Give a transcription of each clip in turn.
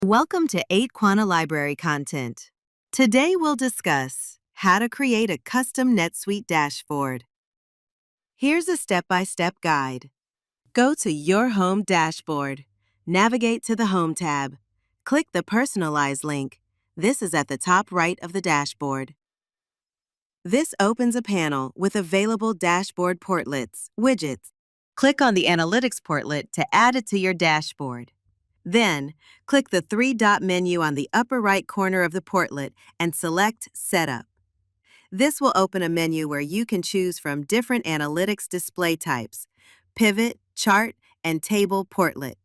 Welcome to 8 Quanta Library content. Today we'll discuss how to create a custom NetSuite dashboard. Here's a step-by-step guide. Go to Your Home Dashboard. Navigate to the Home tab. Click the Personalize link. This is at the top right of the dashboard. This opens a panel with available dashboard portlets, widgets. Click on the Analytics Portlet to add it to your dashboard. Then, click the three-dot menu on the upper right corner of the portlet and select Setup. This will open a menu where you can choose from different analytics display types: Pivot, Chart, and Table Portlet.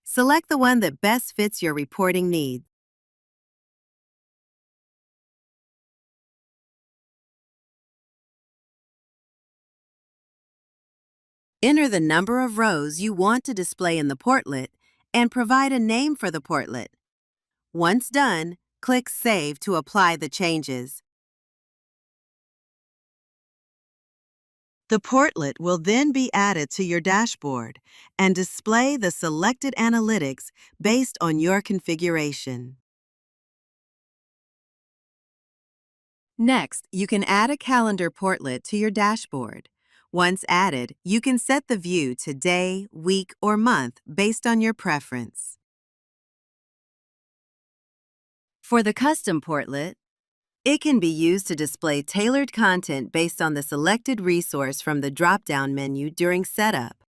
Select the one that best fits your reporting needs. Enter the number of rows you want to display in the portlet and provide a name for the portlet. Once done, click Save to apply the changes. The portlet will then be added to your dashboard and display the selected analytics based on your configuration. Next, you can add a calendar portlet to your dashboard. Once added, you can set the view to day, week, or month based on your preference. For the custom portlet, it can be used to display tailored content based on the selected resource from the drop-down menu during setup.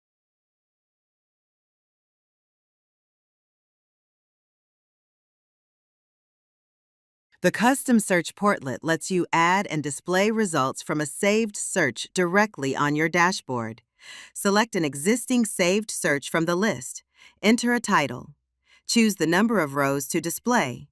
The custom search portlet lets you add and display results from a saved search directly on your dashboard. Select an existing saved search from the list. Enter a title. Choose the number of rows to display.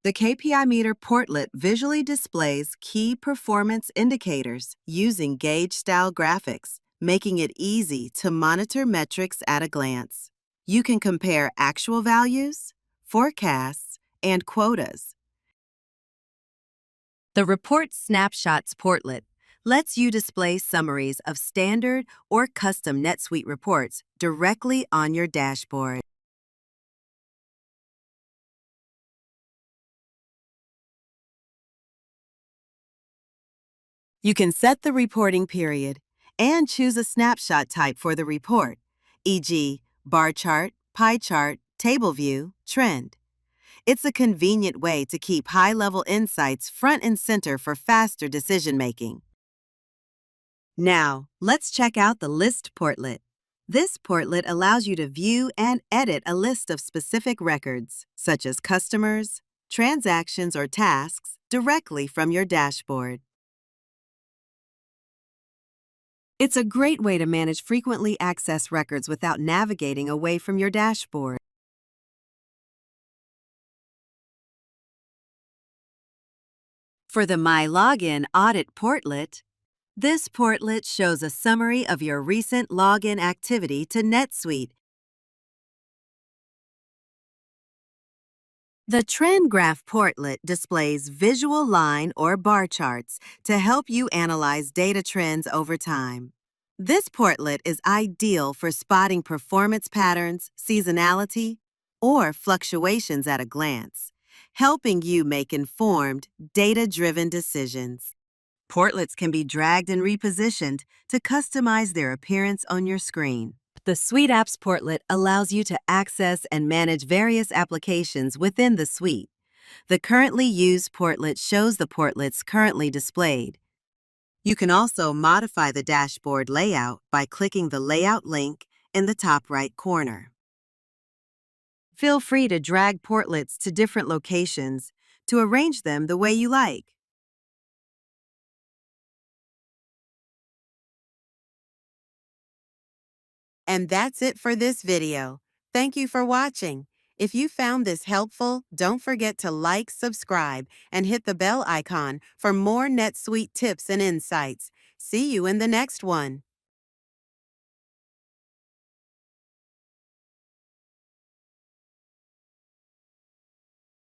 The KPI Meter portlet visually displays key performance indicators using gauge-style graphics, making it easy to monitor metrics at a glance. You can compare actual values, forecasts, and quotas. The Report Snapshots portlet lets you display summaries of standard or custom NetSuite reports directly on your dashboard. You can set the reporting period and choose a snapshot type for the report, e.g., bar chart, pie chart, table view, trend. It's a convenient way to keep high-level insights front and center for faster decision-making. Now, let's check out the List Portlet. This portlet allows you to view and edit a list of specific records, such as customers, transactions, or tasks, directly from your dashboard. It's a great way to manage frequently accessed records without navigating away from your dashboard. For the My Login Audit Portlet, this portlet shows a summary of your recent login activity to NetSuite. The Trend Graph Portlet displays visual line or bar charts to help you analyze data trends over time. This portlet is ideal for spotting performance patterns, seasonality, or fluctuations at a glance, helping you make informed, data-driven decisions. Portlets can be dragged and repositioned to customize their appearance on your screen. The Suite Apps Portlet allows you to access and manage various applications within the suite. The currently used portlet shows the portlets currently displayed. You can also modify the dashboard layout by clicking the Layout link in the top right corner. Feel free to drag portlets to different locations to arrange them the way you like. And that's it for this video. Thank you for watching. If you found this helpful, don't forget to like, subscribe, and hit the bell icon for more NetSuite tips and insights. See you in the next one.